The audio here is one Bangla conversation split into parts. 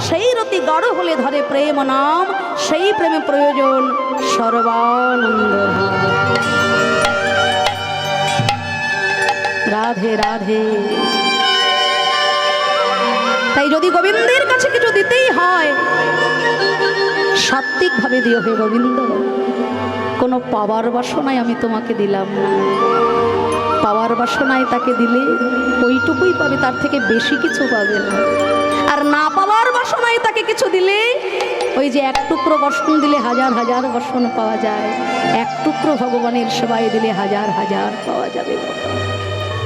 সেই রতি গাঢ় হলে ধরে প্রেম নাম, সেই প্রেমে প্রয়োজন সর্বানন্দ। রাধে রাধে। তাই যদি গোবিন্দের কাছে কিছু দিতেই হয় সাত্বিকভাবে দিও হে গোবিন্দ। কোনো পাওয়ার বাসনায় আমি তোমাকে দিলাম না। পাওয়ার বাসনায় তাকে দিলে ওইটুকুই পাবে, তার থেকে বেশি কিছু পাবে না। আর না পাওয়ার বাসনায় তাকে কিছু দিলে, ওই যে এক টুকরো বসন দিলে হাজার হাজার বসন পাওয়া যায়, এক টুকরো ভগবানের সেবায় দিলে হাজার হাজার পাওয়া যাবে।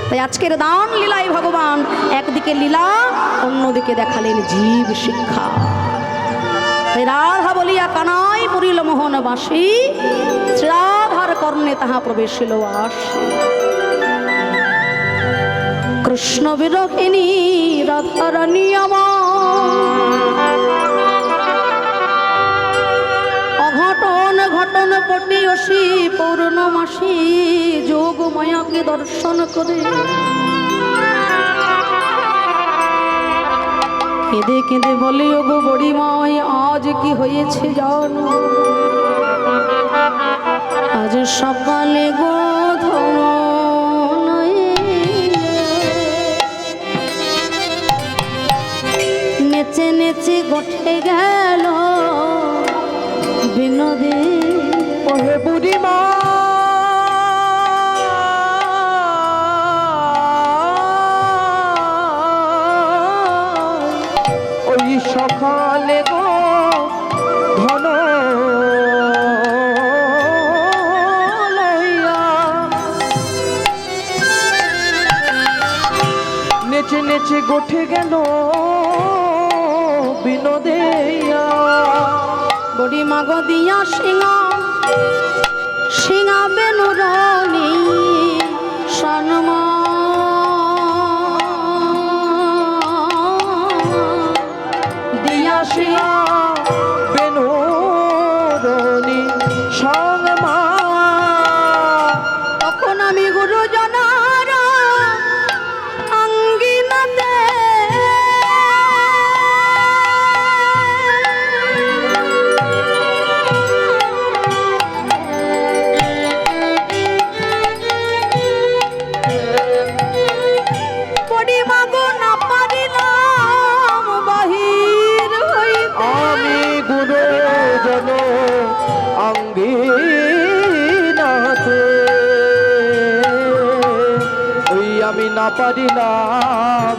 তাই আজকের দান লীলায় ভগবান একদিকে লীলা, অন্যদিকে দেখালেন জীব শিক্ষা। তাই রাধা বলিয়া কানাই পুরিল মোহন বাসী, রাধার কর্ণে তাহা প্রবেশিল আসি। কৃষ্ণ বিরোহিণী রাধারানী আমার, অঘটন ঘটন পটিয়সী পৌর্ণমাসী, যোগ মায়াকে দর্শন করে কেঁদে কেঁদে বলে ও গো বড়িমায় আজ কি হয়েছে জানো, আজ সকালে গো নেচে নেচে গঠে গেল বিনোদে। ওহে বুড়িমা ওই সকালে গো ঘন লইয়া নেচে নেচে গঠে গেল বিনোদেয়া। বুড়িমা গো দিয়া সিংহা সিংহা বেনুরানি সন্মা, দিয়া সিংহা বেনুরানি সন্মা। তখন আমি গুরুজনার আঙ্গিনাতে আমি না পারিলাম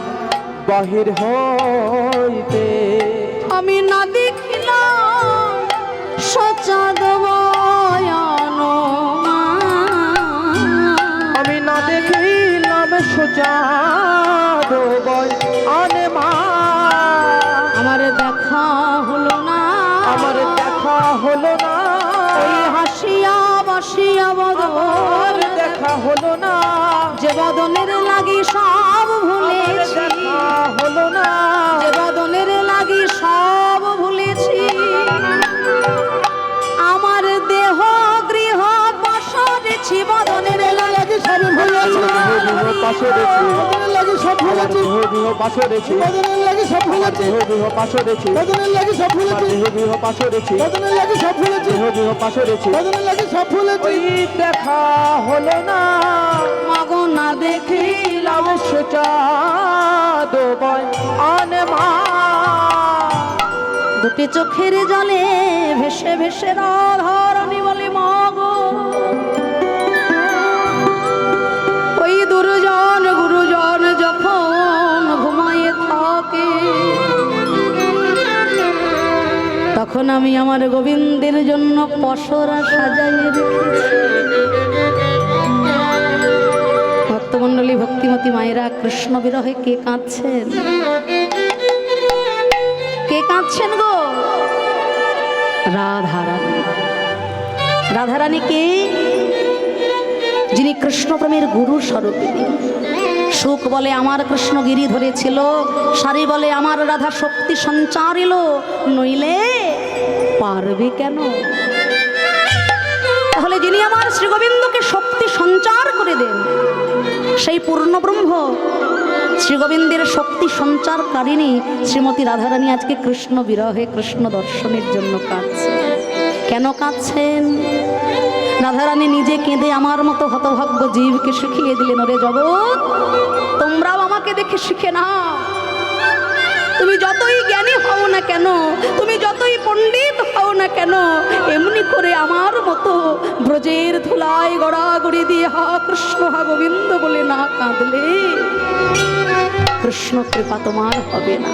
বাহির হইতে, আমি না দেখিলাম সচাদ বয়ান, আমি না দেখিলাম সচাদ বয়ান মা। আমার দেখা হলো না, আমার দেখা হলো না, ওই হাসিয়া বাসিয়া বদন দেখা হলো না, যে বদনের লাগি সব ভুলেছি, হলো না, যে বদনের লাগি সব ভুলেছি। আমার দেহ গৃহ পাশরেছি, বদনের লাগি সব ভুলেছি, পাশরেছি বদনের লাগি সব ভুলেছি, পাশরেছি বদনের লাগি সব ভুলেছি, পাশরেছি বদনের লাগি সব ভুলেছি, পাশরেছি বদনের লাগি সব ভুলেছি, পাশরেছি বদনের লাগি সব ভুলেছি। দেখা হলো না, মাগো না দেখিলাম সচাদ বয়ান মা। দুটি চোখের জলে ভেসে ভেসে রাধারানী বলে মাগো, ওই দুর্জন গুরুজন যখন ঘুমায়ে থাকে, তখন আমি আমার গোবিন্দের জন্য পসরা সাজাইয়ে রেখেছি। ভক্তমণ্ডলী ভক্তিমতী মায়েরা, কৃষ্ণ বিরহে কে কাঁদছেন? কে কাঁদছেন গো? রাধারানী। রাধারানী কে? যিনি কৃষ্ণপ্রেমের গুরু স্বরূপিণী। সুখ বলে আমার কৃষ্ণ গিরি ধরেছিল, সারি বলে আমার রাধা শক্তি সঞ্চারিল, নইলে পারবে কেন? তাহলে যিনি আমার শ্রী গোবিন্দকে শক্তি সঞ্চার করে দেন, সেই পূর্ণ ব্রহ্ম শ্রী গোবিন্দের শক্তি সঞ্চারকারিণী শ্রীমতী রাধারানী আজকে কৃষ্ণ বিরহে কৃষ্ণ দর্শনের জন্য কাঁদছে। কেন কাঁদছেন? রাধারানী নিজে কেঁদে আমার মতো হতভাগ্য জীবকে শিখিয়ে দিলেন, ওরে জগৎ, তোমরাও আমাকে দেখে শিখে না। তুমি যতই জ্ঞানী হও না কেন, তুমি যতই পণ্ডিত হও না কেন, এমনি করে আমার মতো ব্রজের ধুলায় গড়াগড়ি দিয়ে হা কৃষ্ণ হা গোবিন্দ বলে না কাঁদলে কৃষ্ণ কৃপা তোমার হবে না।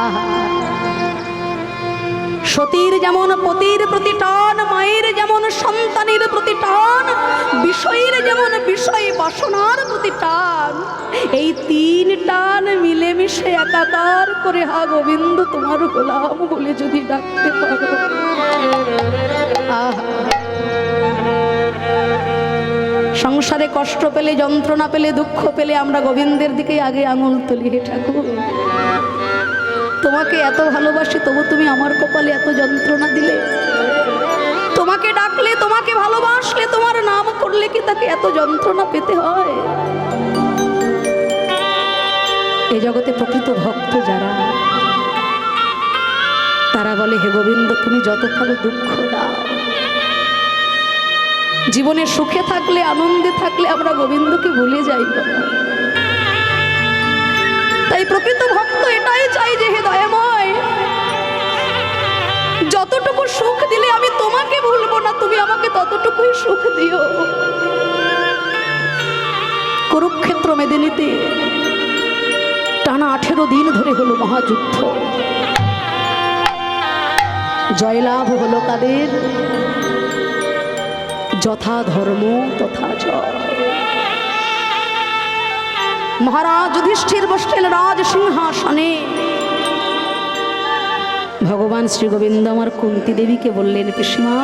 আহা, সতীর যেমন পতির প্রতি টান, মায়ের যেমন সন্তানের প্রতি টান, বিষয়ের যেমন বিষয় বাসনার প্রতি টান, এই তিন টান মিলেমিশে একাকার করে হা গোবিন্দ তোমার গোলাম বলে যদি ডাকতে পারো। আহা, সংসারে কষ্ট পেলে, যন্ত্রণা পেলে, দুঃখ পেলে আমরা গোবিন্দের দিকে আগে আঙুল তুলি, হে ঠাকুর তোমাকে এত ভালোবাসি, তবু তুমি আমার কপালে এত যন্ত্রণা দিলে। তোমাকে ডাকলে, তোমাকে ভালোবাসলে, তোমার নাম করলে কি তাকে এত যন্ত্রণা পেতে হয়? এই জগতে প্রকৃত ভক্ত যারা, তারা বলে হে গোবিন্দ তুমি যত ভালো দুঃখ দাও। জীবনে সুখে থাকলে, আনন্দে থাকলে আমরা গোবিন্দকে ভুলে যাই বাবা। তাই প্রকৃত ভক্ত এটাই চাই যে হে দয়াময়, যতটুকু সুখ দিলে আমি তোমাকে ভুলবো না, তুমি আমাকে ততটুকুই সুখ দিও। কুরুক্ষেত্র মেদিনীতে টানা 18 দিন ধরে হলো মহাযুদ্ধ। জয়লাভ হলো কাদের? যথা ধর্ম তথা জয়। মহারাজ যুধিষ্ঠির বসলেন রাজ সিংহাসনে। ভগবান শ্রী গোবিন্দ আমার কুন্তী দেবীকে বললেন, পিসিমা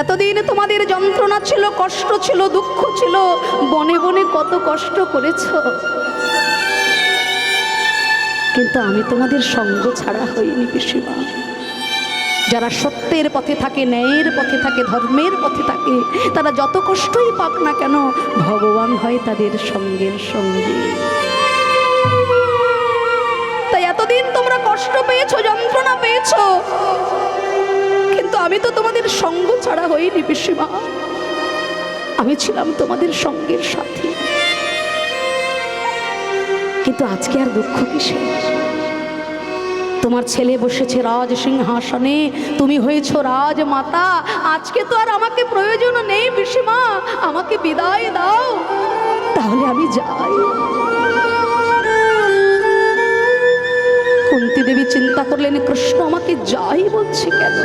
এতদিন তোমাদের যন্ত্রণা ছিল, কষ্ট ছিল, দুঃখ ছিল, বনে বনে কত কষ্ট করেছ, কিন্তু আমি তোমাদের সঙ্গ ছাড়া হইনি পিসিমা। যারা সত্যের পথে থাকে, ন্যায়ের পথে থাকে, ধর্মের পথে থাকে, তারা যত কষ্টই পাক না কেন ভগবান হয় তাদের সঙ্গের সঙ্গী। তাই এতদিন তোমরা কষ্ট পেয়েছো, যন্ত্রণা পেয়েছো, কিন্তু আমি তো তোমাদের সঙ্গ ছাড়া হইনি পিসিমা। আমি ছিলাম তোমাদের সঙ্গের সাথী। কিন্তু আজকে আর দুঃখ কিসের? তোমার ছেলে বসেছে রাজ সিংহাসনে, তুমি হয়েছো রাজমাতা। আজকে তো আর আমাকে প্রয়োজন নেই পিসিমা, আমাকে বিদায় দাও, তাহলে আমি যাই। কুন্তী দেবী চিন্তা করলেন, কৃষ্ণ আমাকে যাই বলছে কেন?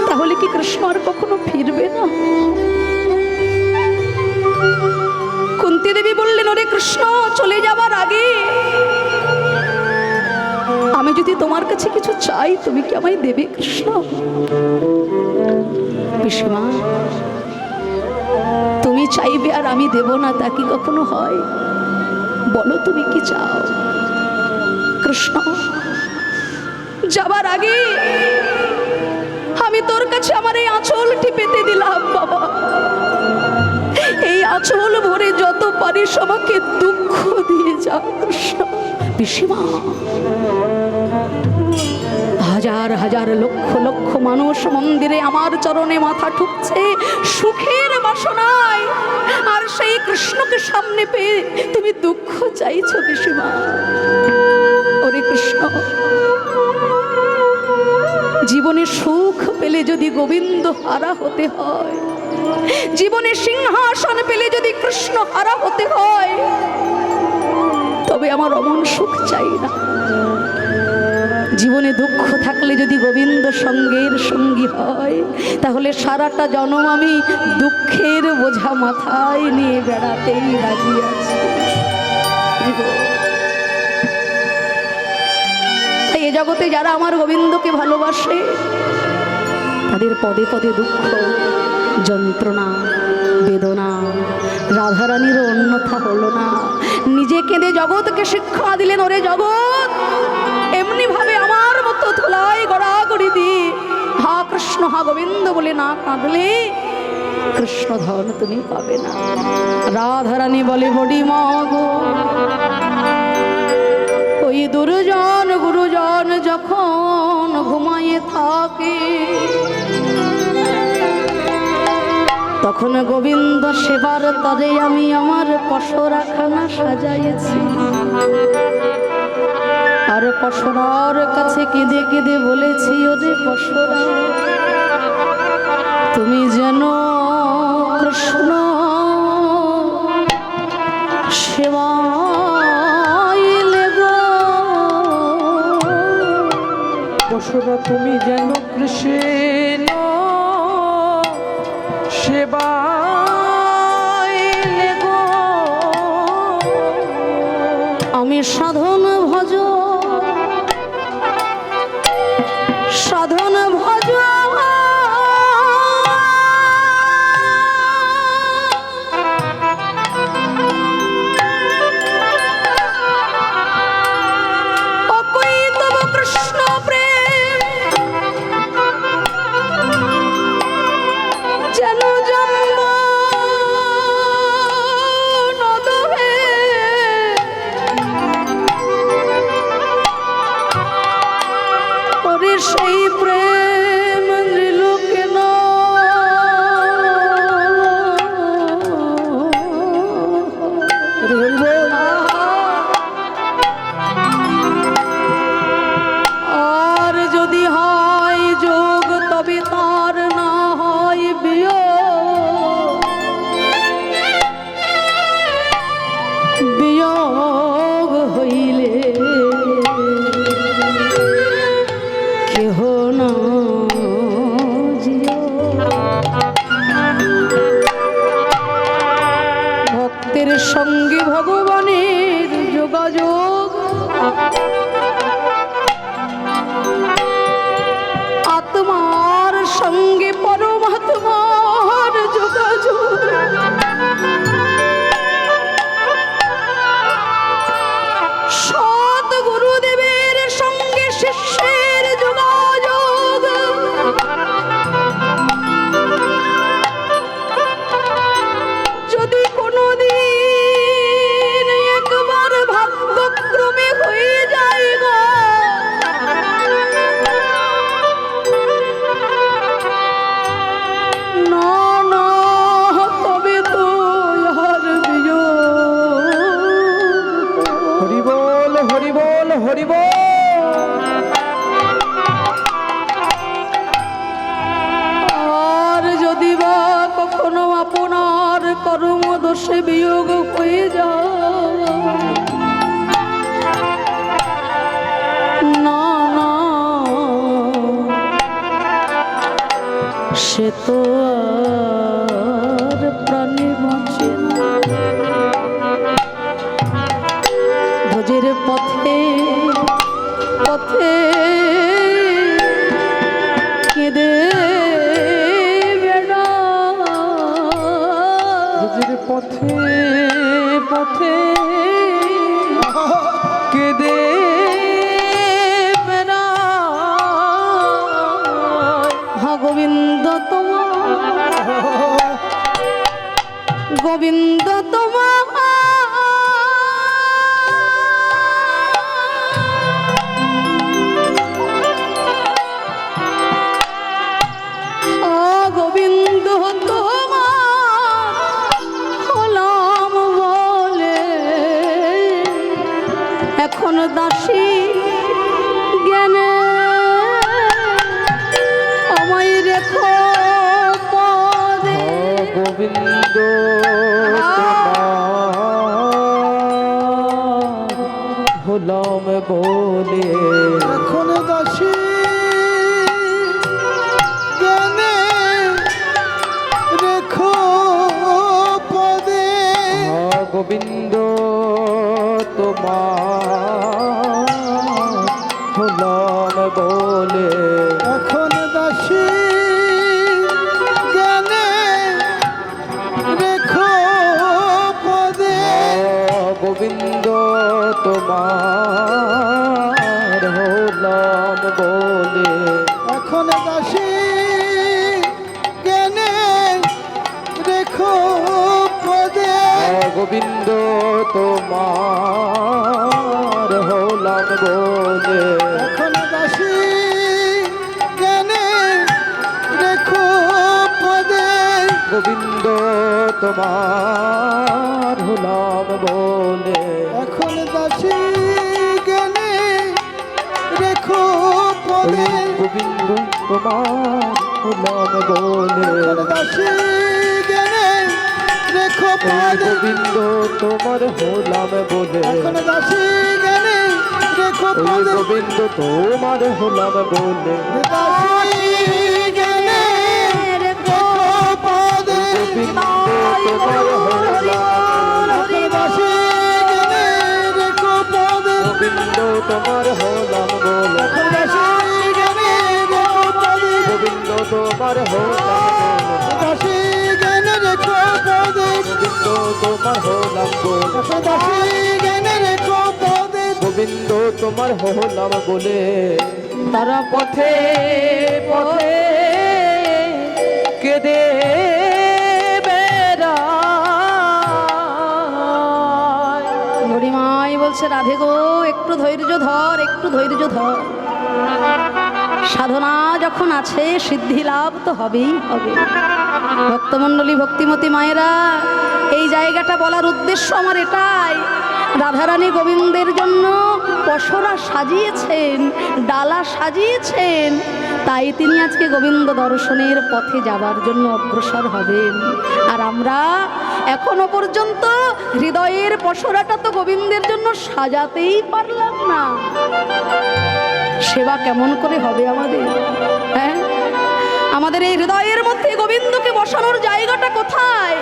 তাহলে কি কৃষ্ণ আর কখনো ফিরবে না? কুন্তী দেবী বললেন, ওরে কৃষ্ণ চলে যাবার আগে আমি যদি তোমার কাছে কিছু চাই, তুমি কি আমায় দেবে কৃষ্ণ? পিসিমা তুমি চাইবে আর আমি দেব না, তা কি কখনো হয়? বলো তুমি কি চাও? কৃষ্ণ যাবার আগে আমি তোর কাছে আমার এই আঁচলটি পেতে দিলাম বাবা। এই আঁচল ভরে যত পারিস আমাকে দুঃখ দিয়ে যা কৃষ্ণ। পিসিমা হাজার হাজার লক্ষ লক্ষ মানুষ মন্দিরে আমার চরণে মাথা ঠুকছে সুখের বাসনায়, আর সেই কৃষ্ণকে সামনে পেয়ে তুমি দুঃখ চাইছো পিসিমা। ওরে কৃষ্ণ, জীবনে সুখ পেলে যদি গোবিন্দ হারা হতে হয়, জীবনে সিংহাসন পেলে যদি কৃষ্ণ হারা হতে হয়, তবে আমার অমন সুখ চাই না। জীবনে দুঃখ থাকলে যদি গোবিন্দ সঙ্গের সঙ্গী হয়, তাহলে সারাটা জন্ম আমি দুঃখের বোঝা মাথায় নিয়ে বেড়াতেই রাজি আছি। এ জগতে যারা আমার গোবিন্দকে ভালোবাসে, তাদের পদে পদে দুঃখ, যন্ত্রণা, বেদনা। রাধারানীরও অন্যথা হলো না। নিজে কেঁদে জগৎকে শিক্ষা দিলেন, ওরে জগৎ, এমনি ভাবে আমার মতো ধুলা গলায় গড়াগড়ি দিয়ে হা কৃষ্ণ হা গোবিন্দ বলে না কাঁদলে কৃষ্ণ ধন তুমি পাবে না। রাধারানী বলে বডি মাগো, ওই দুর্জন গুরুজন যখন ঘুমায়ে থাকে তখন গোবিন্দ সেবার তরে আমি আমার পসরাখানা সাজাইছি। আর পসরার কাছে কেঁদে কেঁদে বলেছি, ওরে পসরা তুমি যেন কৃষ্ণ সেবাইলে গো, পশুরা তুমি যেন কৃষ্ণ সেবাইলে গো। আমি সাধন ভজ সাধন ভজ সেই প্রেম ত্রিলোকে না আর যদি হয় যোগ তবে তার না হয় বিয়োগ হইলে কেহ না জিও। ভক্তের সঙ্গে ভগবানের যোগাযোগ, আত্মার সঙ্গে পরমাত্মার যোগাযোগ, সৎ গুরুদেবের সঙ্গে শিষ্যের যোগাযোগ, যদি কোনোদিন একবার ভাগ্যক্রমে হয়ে যায় গো, না না তবে তো আর বিয়োগ। হরি বল হরি বল হরি বল। আর যদি বা কখনো আপনার কর্ম দোষে বিয়োগ হয়ে যায়, না না সে তো আর প্রাণে বাঁচে না। ভোজের পথে পথে কেঁদে ভোজের পথে পথে কেঁদে হা গোবিন্দ তোমার, গোবিন্দ তোমার গোবিন্দ তোমার হলাম বলে এখন দাসী জ্ঞানে আমায় রেখো পদে। গোবিন্দ হলাম বলে এখন দাসী জ্ঞানে রেখো পদে। গোবিন্দ তোমার হলাম বলে এখন দাসী জ্ঞানে রেখো পদে। গোবিন্দ তোমার হলাম বলে গোবিন্দ তোমার হলাম বলে এখন দাসী জ্ঞানে রেখো পদে গোবিন্দ তোমার হলাম বলে এখন দাসী জ্ঞানে রেখো পদে গোবিন্দ তোমার হলাম বলে এখন দাসী জ্ঞানে রেখো পদে গোবিন্দ তোমার হলাম বলে এখন দাসী জ্ঞানে রেখো পদে গোবিন্দ তোমার হলাম বলে দাসী জ্ঞানে রেখো পদে গোবিন্দ তোমার হলাম এখন দাসী জ্ঞানে রেখো পদে গোবিন্দ তোমার হলাম বলে এখন দাসী জ্ঞানে রেখো পদে গোবিন্দ তোমার হলাম বলে দাসী জ্ঞানে রেখো পদে গোবিন্দ তোমার হলাম বলে এখন দাসী জ্ঞানে রেখো পদে গোবিন্দ তোমার হলাম বলে তারা পথে পথে কেঁদে বেড়ায় হরিমাই বলছে রাধে গো একটু ধৈর্য ধর, একটু ধৈর্য ধর। সাধনা যখন আছে সিদ্ধি লাভ তো হবেই হবে। ভক্তমণ্ডলী ভক্তিমতী মায়েরা, এই জায়গাটা বলার উদ্দেশ্য আমার এটাই, রাধারানী গোবিন্দের জন্য পসরা সাজিয়েছেন, ডালা সাজিয়েছেন, তাই তিনি আজকে গোবিন্দ দর্শনের পথে যাবার জন্য অগ্রসর হবেন। আর আমরা এখনো পর্যন্ত হৃদয়ের পসরাটা তো গোবিন্দের জন্য সাজাতেই পারলাম না। সেবা কেমন করে হবে আমাদের? হ্যাঁ, আমাদের এই হৃদয়ের মধ্যে গোবিন্দকে বসানোর জায়গাটা কোথায়?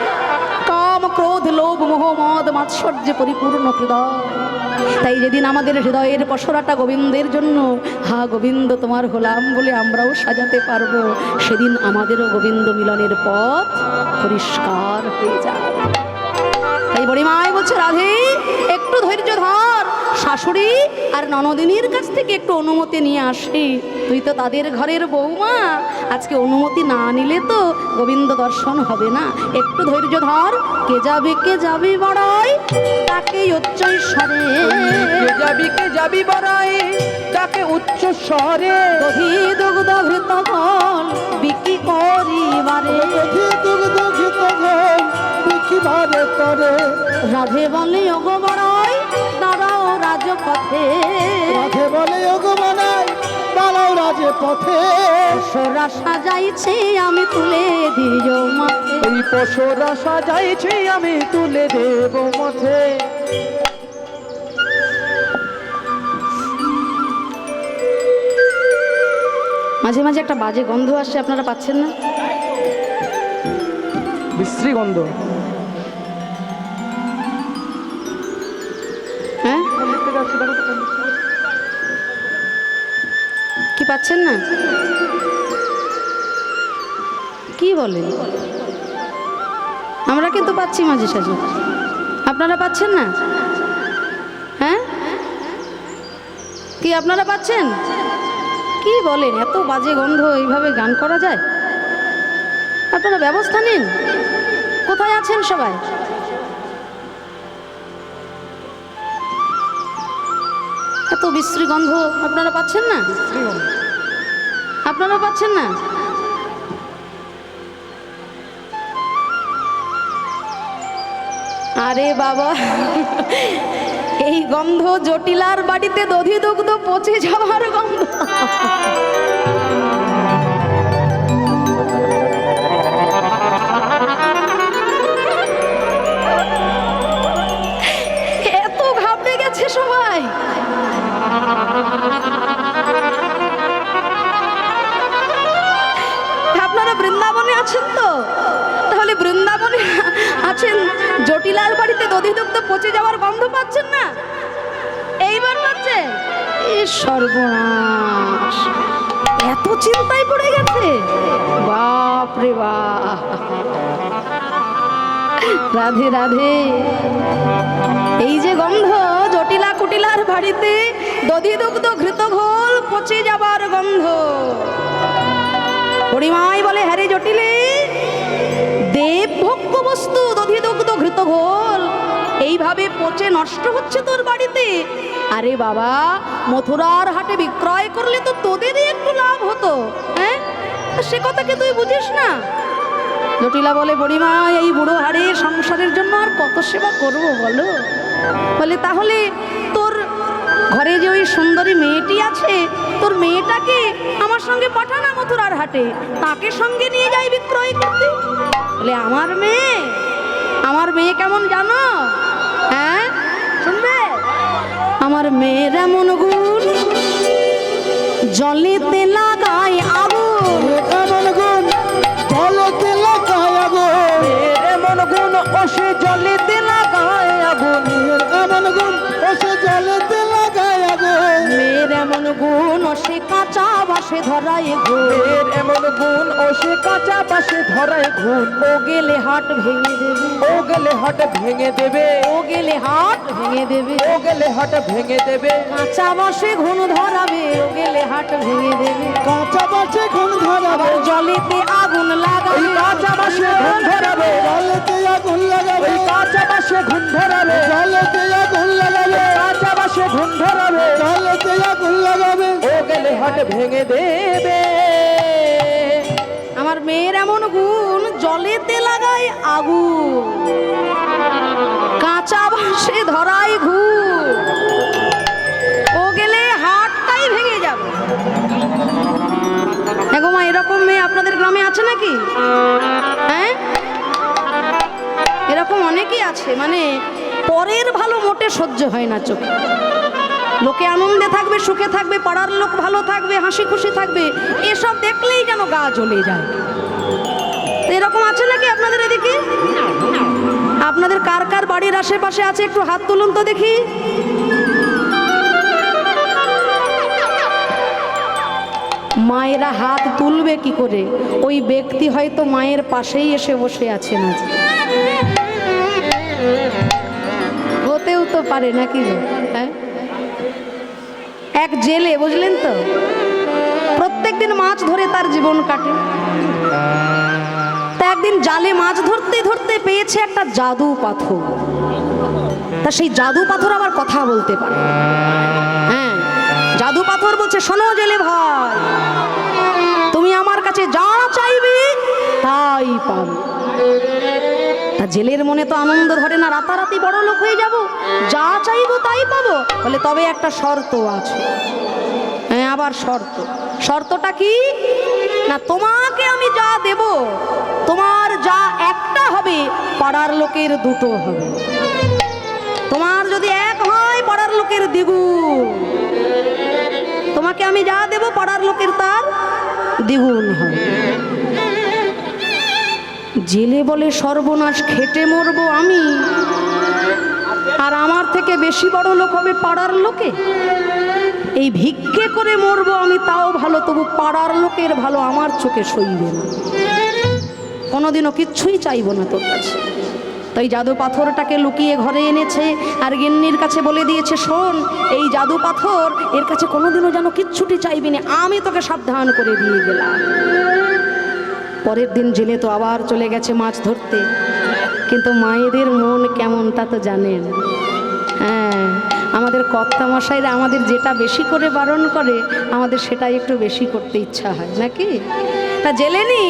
কাম ক্রোধ লোভ মোহ মদ মাৎসর্যে পরিপূর্ণ হৃদয়। তাই যেদিন আমাদের হৃদয়ের পসরাটা গোবিন্দের জন্য হা গোবিন্দ তোমার হলাম বলে আমরাও সাজাতে পারবো, সেদিন আমাদেরও গোবিন্দ মিলনের পথ পরিষ্কার হয়ে যায়। তাই বড়িমাই বলছে রাধে একটু ধৈর্য ধর, শাশুড়ি আর ননদিনীর কাছ থেকে একটু অনুমতি নিয়ে আসি। তুই তো তাদের ঘরের বৌমা, আজকে অনুমতি না নিলে তো গোবিন্দ দর্শন হবে না। একটু ধৈর্য ধর। কে যাবি বড়াই তাকে উচ্চ স্বরে, কে যাবি বড়াই তাকে উচ্চ স্বরে দধি দুগ্ধ ঘৃত ফল বিক্রি করিবারে, দধি দুগ্ধ ঘৃত ঘোল বিকিবারে তরে রাধে বলে ওগো বড়াই দাঁড়াও রাজপথে, রাধে বলে ওগো বানাই দাঁড়াও রাজে পথে সোরা সাজাইছে আমি তুলে দিও মাথে। এই পশরা সাজাইছে আমি তুলে দেব মথে। মাঝে মাঝে একটা বাজে গন্ধ আসছে, আপনারা পাচ্ছেন না? বিশ্রী গন্ধ। হ্যাঁ, কি পাচ্ছেন না? কি বলেন? আমরা কিন্তু পাচ্ছি মাঝে সাঝে, আপনারা পাচ্ছেন না? হ্যাঁ, কি আপনারা পাচ্ছেন? কি বলেন, এত বাজে গন্ধ, এইভাবে গান করা যায়? আপনারা ব্যবস্থা নিন। কোথায় আছেন সবাই? এত বিশ্রী গন্ধ আপনারা পাচ্ছেন না? আপনারা পাচ্ছেন না? আরে বাবা, এই গন্ধ জটিলার বাড়িতে দধি দুগ্ধ পচে যাওয়ার গন্ধ। এত ঘাবড়ে গেছে সবাই। আপনারা বৃন্দাবনে আছেন তো? তাহলে বৃন্দাবনে আছেন, জটিলার বাড়িতে দধি দুগ্ধ পচে যাওয়ার গন্ধ পাচ্ছেন না? এইবার পাচ্ছেন? এই সর্বনাশ, এত চিন্তায় পড়ে গেছে। বাপ রে বাপ, রাধে রাধে। এই যে গন্ধ, জটিলা কুটিলার বাড়িতে দধি দুগ্ধ ঘৃত ঘোল পচে যাবার গন্ধ। হরিমাই বলে হ্যারে জটিলে, দেব ভোগ্য বস্তু দধি দুগ্ধ ঘৃত ঘোল এইভাবে পচে নষ্ট হচ্ছে তোর বাড়িতে? আরে বাবা, মথুরার হাটে বিক্রয় করলে তো তোদেরই একটু লাভ হতো, হ্যাঁ? সে কথাকে তুই বুঝিস না? জটিলা বলে, বুড়িমা এই বুড়ো হাড়ে সংসারের জন্য আর কত সেবা করব বলো? বলে তাহলে তোর ঘরে যে ওই সুন্দরী মেয়েটি আছে, তোর মেয়েটাকে আমার সঙ্গে পাঠানা মথুরার হাটে, তাকে সঙ্গে নিয়ে যাই বিক্রয় করতে। বলে আমার মেয়ে কেমন জানো? হ্যাঁ শুনবে? আমার মেয়ের এমন গুণ, জলেতে লাগায় আগুন। এমন গুণ জলেতে লাগায় আগুন, এমন গুণ ও সে জলেতে লাগায় আগুন। এমন গুণ ও সে জলেতে লাগায় আগুন। মেয়ের এমন গুণ, ও সে কাঁচা বাসে ধরায় ঘুণ। এর এমন গুণ ও সে কাঁচা বাসে ধরায় ঘুণ। ও গেলে হাট ভেঙে দেবে, ও গেলে হাট ভেঙে দেবে, ও গেলে হাট ভেঙে দেবে। ও গেলে হাট ভেঙে দেবে। কাঁচা বাসে ঘুণ ধরাবে, ও গেলে হাট ভেঙে দেবে। কাঁচা বাসে ঘুণ ধরাবে, আবার জলেতে আগুন ওই লাগাবে, কাঁচা বাসে ঘুণ ধরাবে, জলেতে আগুন লাগাবে, ওই কাঁচা বাসে ঘুণ ধরাবে, জলেতে আগুন লাগাবে, কাঁচা বাসে ঘুণ ধরাবে। জলেতে আগুন লাগাবে। ও গেলে হাট ভেঙে দেবে। আমার মেয়ের এমন গুণ, জলেতে লাগায় আগুন, কাঁচা বাসে ধরায় ঘুণ। ও গেলে হাটটাই ভেঙে যাবে। দেখো মা, এরকম মেয়ে আপনাদের গ্রামে আছে নাকি? হ্যাঁ, এরকম অনেকেই আছে, মানে পরের ভালো মোটে সহ্য হয় না চোখে। লোকে আনন্দে থাকবে, সুখে থাকবে, পাড়ার লোক ভালো থাকবে, হাসি খুশি থাকবে, এসব দেখলেই যেন গা জ্বলে যায়। তো এরকম আছে নাকি আপনাদের এদিকে? আপনাদের কার কার বাড়ির আশেপাশে আছে একটু হাত তুলুন তো দেখি। মায়েরা হাত তুলবে কি করে? ওই ব্যক্তি হয়তো মায়ের পাশেই এসে বসে আছেন আজ। হতেও তো পারে নাকি? হ্যাঁ, এক জেলে, বুঝলেন তো, প্রত্যেকদিন মাছ ধরে তার জীবন কাটে। তা একদিন জালে মাছ ধরতে ধরতে পেয়েছে একটা জাদু পাথর। তা সেই জাদু পাথর আবার কথা বলতে পারে। হ্যাঁ, জাদু পাথর বলছে, শোনো জেলে ভাই, তুমি আমার কাছে যা চাইবে তাই পাবে। তা জেলের মনে তো আনন্দ ধরে না, রাতারাতি বড় লোক হয়ে যাব, যা চাইবো তাই পাবো। বলে তবে একটা শর্ত আছে। হ্যাঁ, আবার শর্ত। শর্তটা কি? না, তোমাকে আমি যা দেব, তোমার যা একটা হবে, পাড়ার লোকের দুটো হবে। তোমার যদি এক হয়, পাড়ার লোকের দ্বিগুণ। তোমাকে আমি যা দেব, পাড়ার লোকের তার দ্বিগুণ হবে। জেলে বলে, সর্বনাশ, খেটে মরবো আমি, আর আমার থেকে বেশি বড় লোক হবে পাড়ার লোকে। এই ভিক্ষে করে মরবো আমি, তাও ভালো, তবু পাড়ার লোকের ভালো আমার চোখে সইবে না। কোনোদিনও কিচ্ছুই চাইবো না তোর কাছে। তাই জাদু পাথরটাকে লুকিয়ে ঘরে এনেছে, আর গিন্নির কাছে বলে দিয়েছে, শোন, এই জাদু পাথর, এর কাছে কোনোদিনও যেন কিচ্ছুটি চাইবি না, আমি তোকে সাবধান করে দিয়ে গেলাম। পরের দিন জেলে তো আবার চলে গেছে মাছ ধরতে। কিন্তু মায়েদের মন কেমন তা তো জানেন। হ্যাঁ, আমাদের কর্তামশাইরা আমাদের যেটা বেশি করে বারণ করে, আমাদের সেটাই একটু বেশি করতে ইচ্ছা হয় নাকি? তা জেলেনি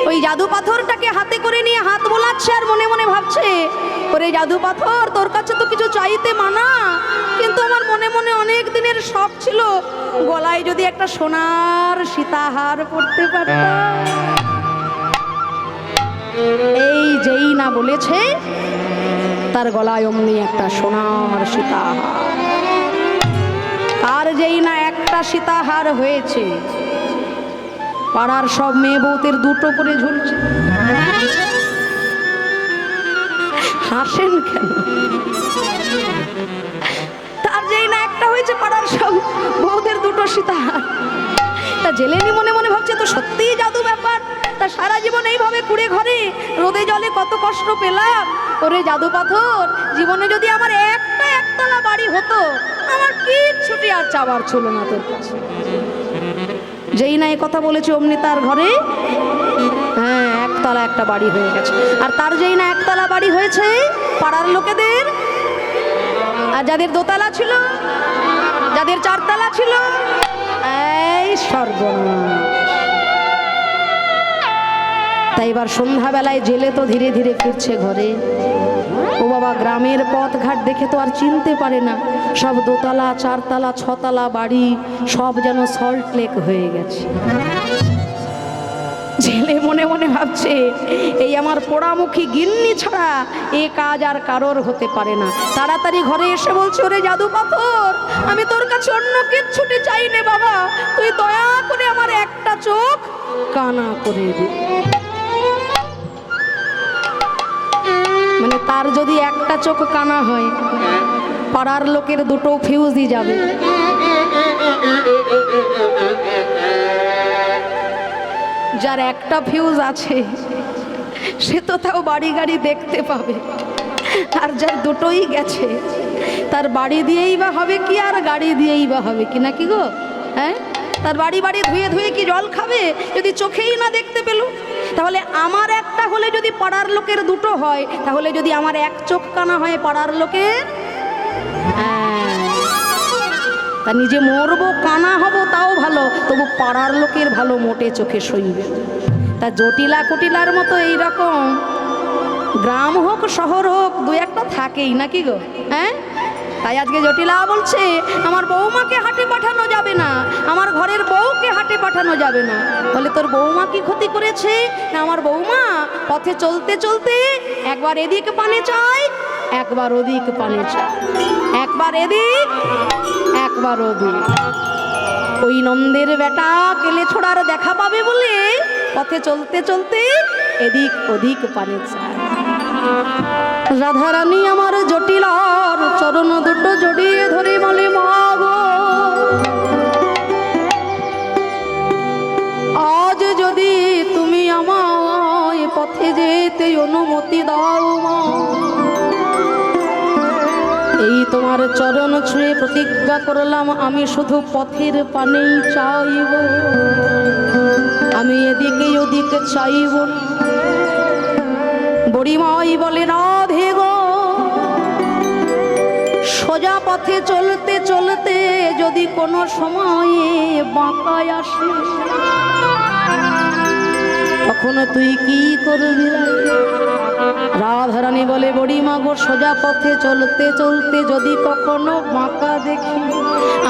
ওই জাদু পাথরটাকে হাতে করে নিয়ে হাত বোলাচ্ছে, আর মনে মনে ভাবছে, ওরে জাদু পাথর, তোর কাছে তো কিছু চাইতে মানা, কিন্তু আমার মনে মনে অনেক দিনের শখ ছিল, গলায় যদি একটা সোনার সীতাহার পরতে পারতাম। এই যেই না বলেছে, তার গলায় অমনি একটা সোনার সীতাহার। আর যেই না একটা সীতাহার হয়েছে, পাড়ার সব মেয়ে বউদের দুটো করে ঝুলছে। হাসেন কেন? তার যেই না একটা হয়েছে, পাড়ার সব বউদের দুটো সীতাহার। তা জেলেনি মনে মনে ভাবছে, তো সত্যিই জাদু ব্যাপার। তা সারা জীবন এইভাবে কুড়ে ঘরে রোদে জলে কত কষ্ট পেলাম, ওরে জাদু পাথর, জীবনে যদি আমার একটা একতলা বাড়ি হতো, আমার কিচ্ছুটি আর চাওয়ার ছিল না তোর কাছে। যেই না এ কথা বলেছে, অমনি তার ঘরে একতলা একটা বাড়ি হয়ে গেছে। আর তার যেই না একতলা বাড়ি হয়েছে, পাড়ার লোকেদের আর যাদের দোতলা ছিল, যাদের চারতলা ছিল, এই সর্বনাশ। তাই এবার সন্ধ্যাবেলায় জেলে তো ধীরে ধীরে ফিরছে ঘরে। ও বাবা, গ্রামের পথঘাট দেখে তো আর চিনতে পারে না, সব দোতলা, চারতলা, ছতলা বাড়ি সব যেন সল্ট লেক হয়ে গেছে। ছেলে মনে মনে ভাবছে, এই আমার পোড়ামুখী গিন্নি ছাড়া এ কাজ আর কারোর হতে পারে না। তাড়াতাড়ি ঘরে এসে বলছে, ওরে জাদু পাথর, আমি তোর কাছে অন্য কিচ্ছুটি চাই নে বাবা, তুই দয়া করে আমার একটা চোখ কানা করে দে। মানে তার যদি একটা চোখ কানা হয়, পাড়ার লোকের দুটো ফিউজই যাবে। যার একটা ফিউজ আছে সে তো তাও বাড়ি গাড়ি দেখতে পাবে, আর যার দুটোই গেছে তার বাড়ি দিয়েই বা হবে কি আর গাড়ি দিয়েই বা হবে কি, নাকি গো? হ্যাঁ, তার বাড়ি বাড়ি ধুয়ে ধুয়ে কি জল খাবে যদি চোখেই না দেখতে পেল? তাহলে আমার একটা হলে যদি পাড়ার লোকের দুটো হয়, তাহলে যদি আমার এক চোখ কানা হয় পাড়ার লোকের, তা নিজে মরবো কানা হব তাও ভালো, তবু পাড়ার লোকের ভালো মোটে চোখে সইবে। তা জটিলা কুটিলার মতো এইরকম গ্রাম হোক শহর হোক দু একটা থাকেই, নাকি গো? হ্যাঁ, তাই আজকে জটিলা বলছে, আমার বৌমাকে হাটে পাঠানো যাবে না, আমার ঘরের বউকে হাটে পাঠানো যাবে না। বলে, তোর বৌমা কি ক্ষতি করেছে? না, আমার বৌমা পথে চলতে চলতে একবার এদিক পানে চায়, একবার ওদিক পানে চায়, একবার এদিক একবার ওদিক। ওই নন্দের বেটা কেলে ছোড়ার দেখা পাবে বলে পথে চলতে চলতে এদিক ওদিক পানে চায়। রাধারানী আমার জটিলার চরণ দুটো জড়িয়ে ধরে বলে, মা গো, আজ যদি তুমি আমায় পথে যেতে অনুমতি দাও মা, এই তোমার চরণ ছুঁয়ে প্রতিজ্ঞা করলাম, আমি শুধু পথের পানেই চাইব, আমি এদিকে ওদিকে চাইব না। বুড়িমাই বলে, রাধে গো, সোজা পথে চলতে চলতে যদি কোনো সময়ে বাঁকায় আসে, তখন তুই কি করবি? রাধারানী বলে, বুড়িমা গো, সোজা পথে চলতে চলতে যদি কখনো বাঁকা দেখি,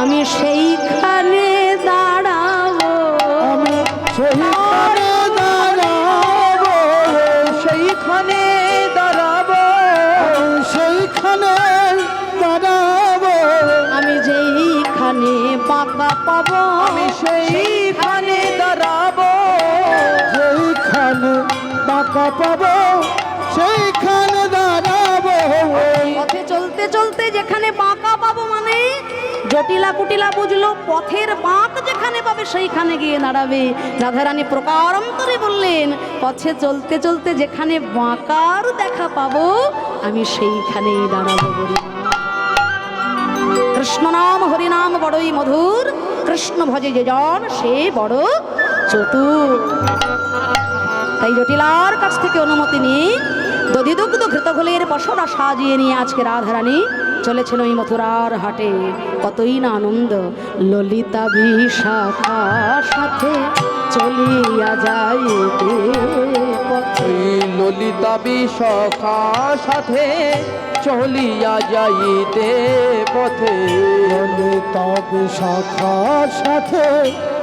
আমি সেইখানে দাঁড়াবো, আমি সেইখানে দাঁড়াবো, সেইখানে দাঁড়াবো, সেইখানে দাঁড়াবো, আমি যেইখানে বাঁকা পাবো, আমি সেইখানে দাঁড়াবো, যেইখানে বাঁকা পাবো সেইখানে দাঁড়াবো। পথে চলতে চলতে যেখানে বাঁকা পাবো, মানে জটিলা কুটিলা বুঝলো পথের বাঁক যেখানে পাবে সেইখানে গিয়ে দাঁড়াবে। রাধারানী প্রকারান্তরে বললেন, পথে চলতে চলতে যেখানে বাঁকার দেখা পাবো আমি সেইখানেই দাঁড়াবো। বলি, কৃষ্ণ নাম হরিনাম বড়ই মধুর, কৃষ্ণ ভজে যে জন সে বড় চতুর। তাই জটিলার কাছ থেকে অনুমতি নিয়ে দধিদুগ্ধ ঘৃতঘোলের পশরা সাজিয়ে নিয়ে আজকে রাধারানী চলেছিল ওই মথুরার হাটে। কতই না আনন্দ, ললিতা বিশাখা সাথে চলিয়া যাইতে পথে, ললিতা বিশাখা সাথে চলিয়া যাইতে পথে, ললিতা বিশাখার সাথে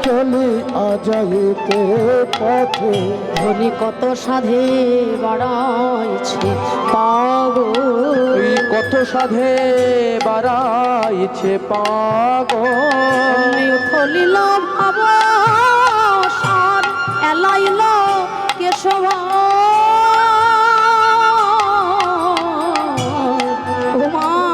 চলিয়া যাইতে পথে, ধনী কত সাধে বাড়াইছে পাগল, ওই কত সাধে বাড়াইছে পাগল, উথলিল ভাব সার এলাইল কেশব